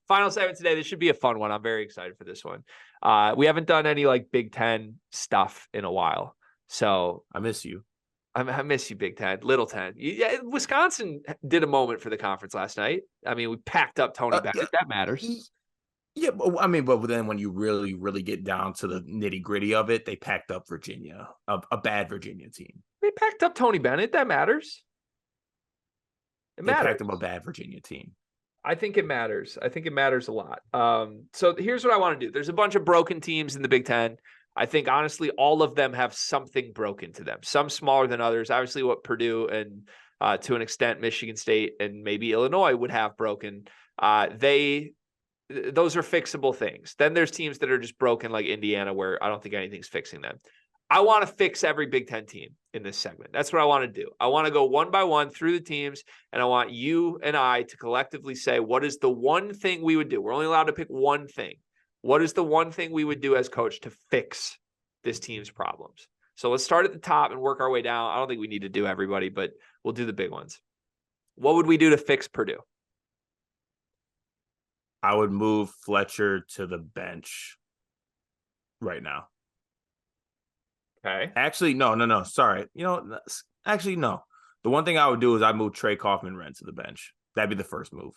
Final segment today. This should be a fun one. I'm very excited for this one. We haven't done any like Big Ten stuff in a while. So I miss you. I miss you, Big Ten, Little Ten. Yeah, Wisconsin did a moment for the conference last night. I mean, we packed up Tony Bennett. That matters. Yeah, but then when you really, really get down to the nitty gritty of it, they packed up Virginia, a bad Virginia team. They packed up Tony Bennett. That matters. They packed up a bad Virginia team. I think it matters. I think it matters a lot. So here's what I want to do. There's a bunch of broken teams in the Big Ten. I think, honestly, all of them have something broken to them, some smaller than others. Obviously, what Purdue and, to an extent, Michigan State and maybe Illinois would have broken. Those are fixable things. Then there's teams that are just broken like Indiana, where I don't think anything's fixing them. I want to fix every Big Ten team in this segment. That's what I want to do. I want to go one by one through the teams, and I want you and I to collectively say, what is the one thing we would do? We're only allowed to pick one thing. What is the one thing we would do as coach to fix this team's problems? So let's start at the top and work our way down. I don't think we need to do everybody, but we'll do the big ones. What would we do to fix Purdue? I would move Fletcher to the bench right now. Okay. Actually, no. Sorry. No. The one thing I would do is I'd move Trey Kaufman-Renn to the bench. That'd be the first move.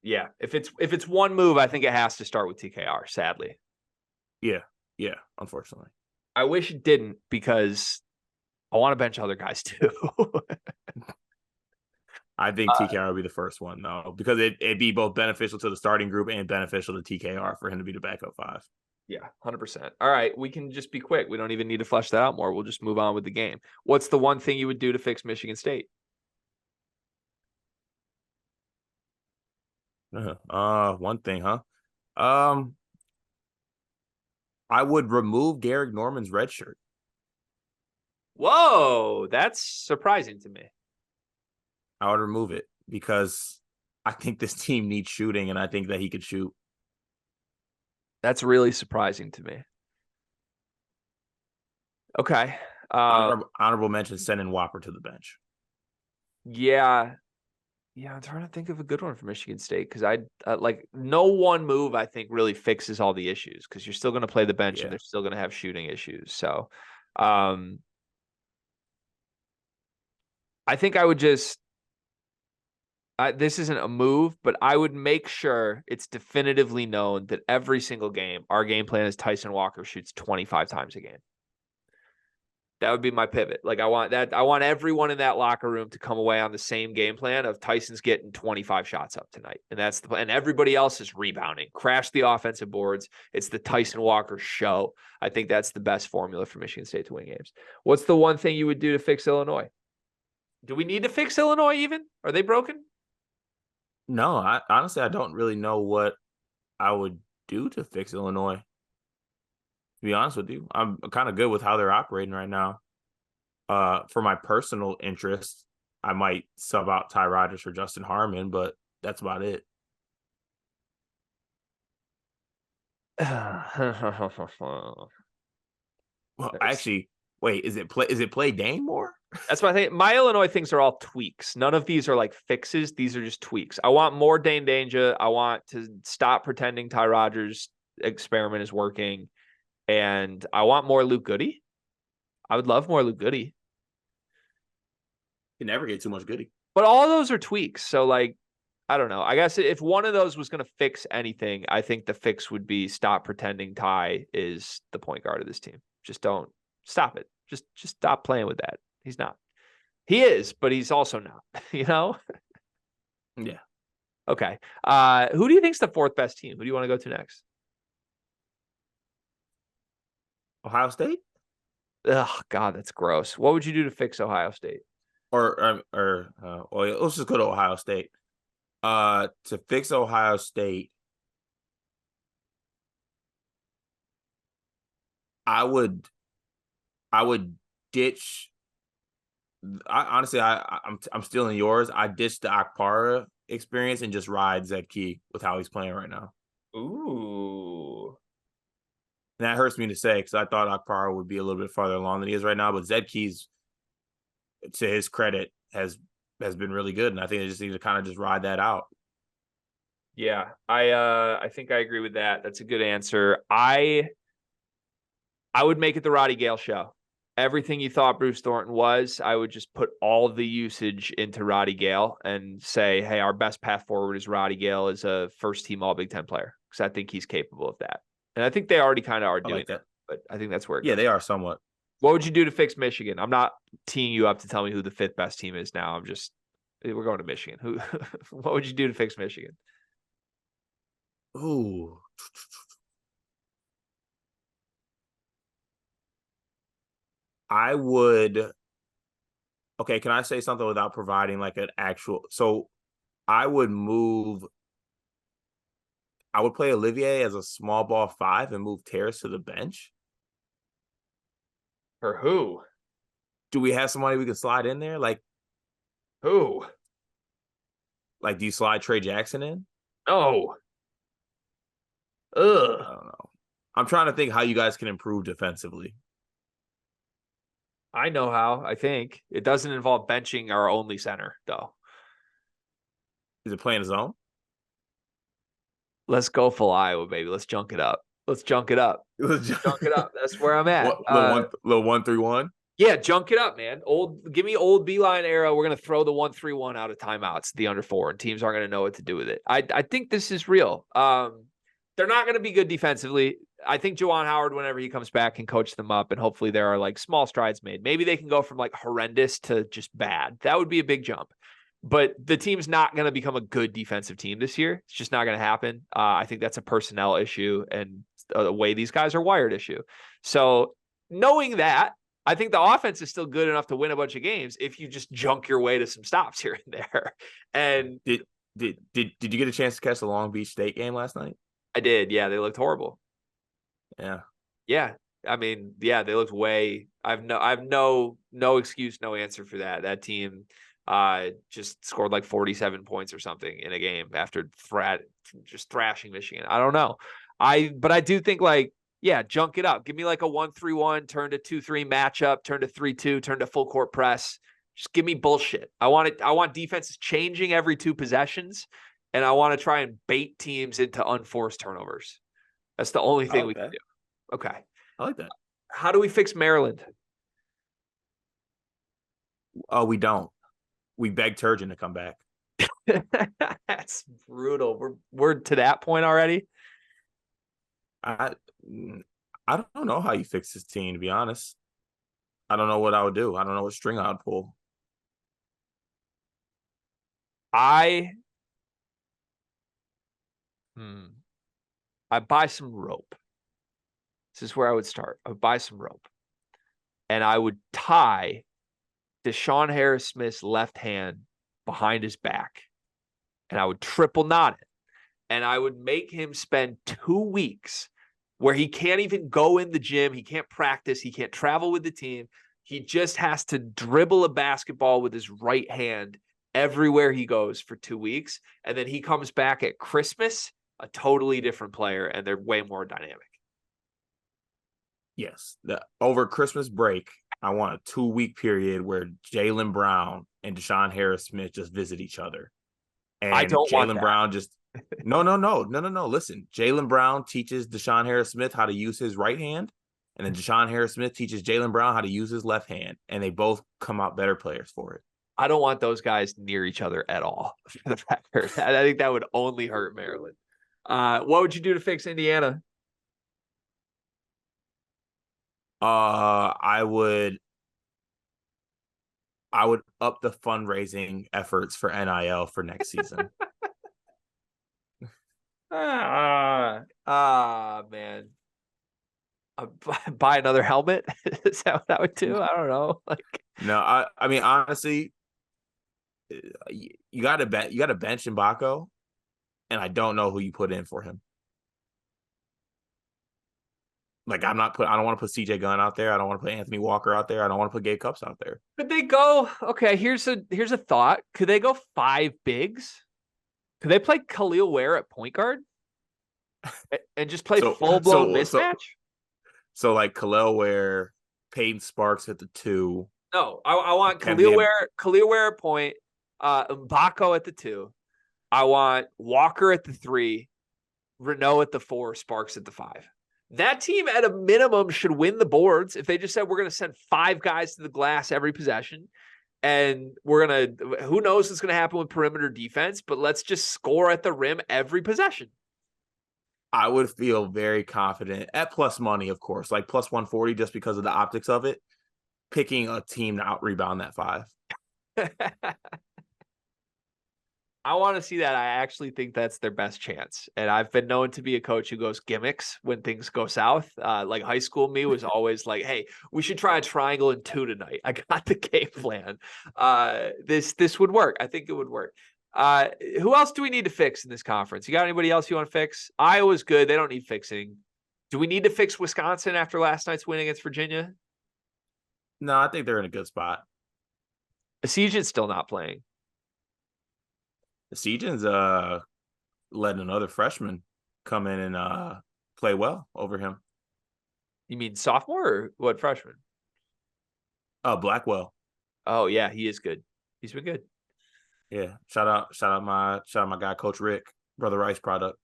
Yeah. If it's one move, I think it has to start with TKR, sadly. Yeah, unfortunately. I wish it didn't, because I want to bench other guys too. I think TKR would be the first one, though, because it'd be both beneficial to the starting group and beneficial to TKR for him to be the backup 5. Yeah, 100%. All right, we can just be quick. We don't even need to flesh that out more. We'll just move on with the game. What's the one thing you would do to fix Michigan State? One thing, huh? I would remove Garrick Norman's red shirt. Whoa, that's surprising to me. I would remove it because I think this team needs shooting, and I think that he could shoot. That's really surprising to me. Okay. Honorable mention, sending Whopper to the bench. Yeah, I'm trying to think of a good one for Michigan State, because no one move I think really fixes all the issues, because you're still going to play the bench and they're still going to have shooting issues. So I think I would just this isn't a move, but I would make sure it's definitively known that every single game, our game plan is Tyson Walker shoots 25 times a game. That would be my pivot. Like, I want everyone in that locker room to come away on the same game plan of Tyson's getting 25 shots up tonight. And and everybody else is rebounding. Crash the offensive boards. It's the Tyson Walker show. I think that's the best formula for Michigan State to win games. What's the one thing you would do to fix Illinois? Do we need to fix Illinois even? Are they broken? No, honestly, I don't really know what I would do to fix Illinois. To be honest with you, I'm kind of good with how they're operating right now. For my personal interest, I might sub out Ty Rodgers for Justin Harmon, but that's about it. Well, actually, wait, is it play Dame more? That's what I think. My Illinois things are all tweaks. None of these are like fixes. These are just tweaks. I want more Dane Danger. I want to stop pretending Ty Rodgers' experiment is working. And I want more Luke Goody. I would love more Luke Goody. You never get too much Goody. But all of those are tweaks. So, like, I don't know. I guess if one of those was going to fix anything, I think the fix would be stop pretending Ty is the point guard of this team. Just don't. Stop it. Just stop playing with that. He's not. He is, but he's also not. You know? Yeah. Okay. Who do you think's the fourth best team? Who do you want to go to next? Ohio State? Oh, God, that's gross. What would you do to fix Ohio State? Let's just go to Ohio State. To fix Ohio State, I would ditch. I'm stealing yours. I ditched the Akpara experience and just ride Zed Key with how he's playing right now. Ooh. And that hurts me to say because I thought Akpara would be a little bit farther along than he is right now. But Zed Key's, to his credit, has been really good. And I think they just need to kind of just ride that out. Yeah, I think I agree with that. That's a good answer. I would make it the Roddy Gale show. Everything you thought Bruce Thornton was, I would just put all the usage into Roddy Gale and say, hey, our best path forward is Roddy Gale as a first team All Big Ten player, because I think he's capable of that. And I think they already kind of are I doing like that. but I think that's where it Yeah, goes. they are somewhat. What would you do to fix Michigan? I'm not teeing you up to tell me who the fifth best team is now. We're going to Michigan. What would you do to fix Michigan? Ooh. I would. Okay, can I say something without providing like an actual? So I would move. I would play Olivier as a small ball 5 and move Terrace to the bench. For who? Do we have somebody we can slide in there? Who? Do you slide Trey Jackson in? No. Ugh. I don't know. I'm trying to think how you guys can improve defensively. I know how. I think it doesn't involve benching our only center, though. Is it playing his own? Let's go full Iowa, baby. Let's junk it up. Let's junk it up. Junk it up. That's where I'm at. What, little 1-3-1? Yeah, junk it up, man. Give me old Beeline era. We're gonna throw the 1-3-1 out of timeouts, the under 4, and teams aren't gonna know what to do with it. I think this is real. They're not gonna be good defensively. I think Juwan Howard, whenever he comes back, can coach them up, and hopefully there are like small strides made. Maybe they can go from like horrendous to just bad. That would be a big jump. But the team's not going to become a good defensive team this year. It's just not going to happen. I think that's a personnel issue and the way these guys are wired issue. So knowing that, I think the offense is still good enough to win a bunch of games if you just junk your way to some stops here and there. And did you get a chance to catch the Long Beach State game last night? I did. Yeah, they looked horrible. Yeah. Yeah. I mean, yeah, they looked way. I've no excuse, no answer for that. That team just scored like 47 points or something in a game after just thrashing Michigan. I don't know. But I do think yeah, junk it up. Give me like a 1-3-1, turn to 2-3 matchup, turn to 3-2, turn to full court press. Just give me bullshit. I want defenses changing every 2 possessions, and I want to try and bait teams into unforced turnovers. That's the only thing we can do. Okay. I like that. How do we fix Maryland? Oh, we don't. We beg Turgeon to come back. That's brutal. We're to that point already. I don't know how you fix this team, to be honest. I don't know what I would do. I don't know what string I would pull. I buy some rope. This is where I would start. I would buy some rope. And I would tie Deshaun Harris-Smith's left hand behind his back. And I would triple knot it. And I would make him spend 2 weeks where he can't even go in the gym. He can't practice. He can't travel with the team. He just has to dribble a basketball with his right hand everywhere he goes for 2 weeks. And then he comes back at Christmas, a totally different player, and they're way more dynamic. Yes. Over Christmas break, I want a 2-week period where Jaylen Brown and Deshaun Harris-Smith just visit each other. And I don't want Jaylen Brown just no. Listen, Jaylen Brown teaches Deshaun Harris-Smith how to use his right hand, and then Deshaun Harris-Smith teaches Jaylen Brown how to use his left hand, and they both come out better players for it. I don't want those guys near each other at all. For the Packers, I think that would only hurt Maryland. What would you do to fix Indiana? I would up the fundraising efforts for NIL for next season. Man. Buy another helmet? Is that what I would do? I don't know. No, I mean, honestly, you got to bench Mbako, and I don't know who you put in for him. I don't want to put CJ Gunn out there. I don't want to put Anthony Walker out there. I don't want to put Gabe Cupps out there. Could they go? Okay, here's a thought. Could they go 5 bigs? Could they play Khalil Ware at point guard and just play full-blown mismatch? So Khalil Ware, Peyton Sparks at the 2. No, I want Khalil Ware at point, Mbako at the 2. I want Walker at the 3, Renault at the 4, Sparks at the 5. That team at a minimum should win the boards if they just said we're going to send 5 guys to the glass every possession. And we're going to, who knows what's going to happen with perimeter defense, but let's just score at the rim every possession. I would feel very confident at plus money, of course, like plus 140 just because of the optics of it, picking a team to out rebound that 5. I want to see that. I actually think that's their best chance. And I've been known to be a coach who goes gimmicks when things go south. Like high school me was always like, hey, we should try a triangle and 2 tonight. I got the game plan. This would work. I think it would work. Who else do we need to fix in this conference? You got anybody else you want to fix? Iowa's good. They don't need fixing. Do we need to fix Wisconsin after last night's win against Virginia? No, I think they're in a good spot. Asijan's still not playing. Sejan's letting another freshman come in and play well over him. You mean sophomore or what freshman? Blackwell. Oh yeah, he is good. He's been good. Yeah. Shout out my guy, Coach Rick, Brother Rice product.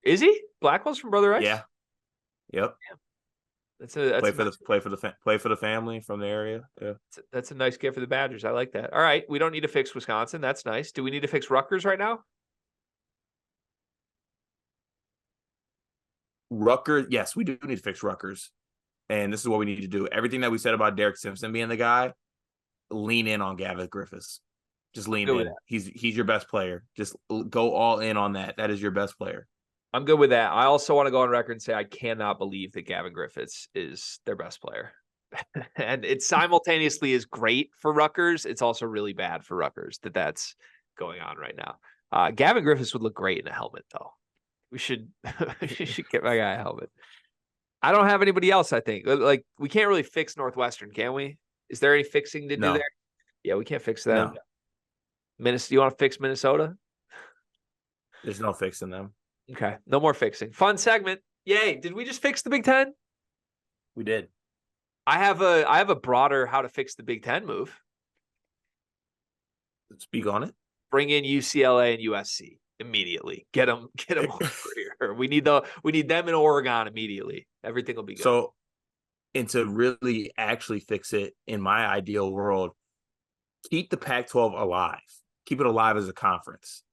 Is he? Blackwell's from Brother Rice? Yeah. Yep. Damn. That's play for the family from the area. Yeah. That's a nice gift for the Badgers. I like that. All right. We don't need to fix Wisconsin. That's nice. Do we need to fix Rutgers right now? Rutgers, yes, we do need to fix Rutgers. And this is what we need to do. Everything that we said about Derek Simpson being the guy, lean in on Gavin Griffiths. Just lean in. He's your best player. Just go all in on that. That is your best player. I'm good with that. I also want to go on record and say I cannot believe that Gavin Griffiths is their best player. And it simultaneously is great for Rutgers. It's also really bad for Rutgers that's going on right now. Gavin Griffiths would look great in a helmet, though. We should get my guy a helmet. I don't have anybody else, I think. Like, we can't really fix Northwestern, can we? Is there any fixing to do there? Yeah, we can't fix them. No. Minnesota, you want to fix Minnesota? There's no fixing them. Okay, no more fixing. Fun segment. Yay. Did we just fix the Big Ten? We did. I have a broader how to fix the Big Ten move. Speak on it. Bring in UCLA and USC immediately. Get them over here. We need them in Oregon immediately. Everything will be good. So, and to really actually fix it in my ideal world, keep the Pac-12 alive. Keep it alive as a conference.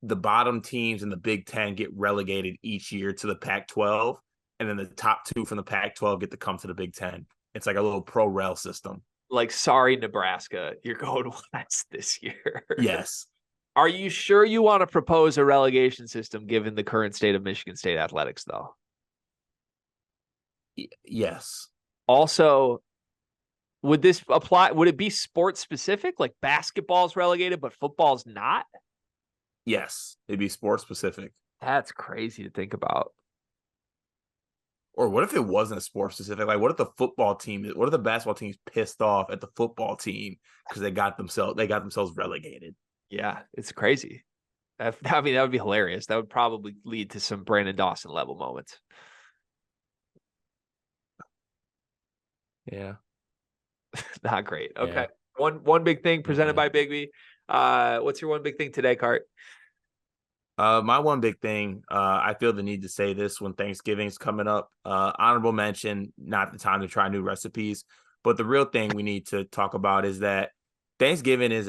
The bottom teams in the Big Ten get relegated each year to the Pac-12, and then the top 2 from the Pac-12 get to come to the Big Ten. It's like a little pro-rel system. Like, sorry, Nebraska, you're going west this year. Yes. Are you sure you want to propose a relegation system given the current state of Michigan State athletics, though? Yes. Also, would this apply? Would it be sports specific? Like basketball's relegated, but football's not? Yes, it'd be sports specific. That's crazy to think about. Or what if it wasn't sports specific? Like, what if the basketball teams pissed off at the football team because they got themselves relegated? Yeah, it's crazy. That would be hilarious. That would probably lead to some Brandon Dawson level moments. Yeah. Not great. Okay. Yeah. One big thing presented by Bigby. What's your one big thing today, Cart? My one big thing, I feel the need to say this when Thanksgiving's coming up. Honorable mention, not the time to try new recipes. But the real thing we need to talk about is that Thanksgiving is a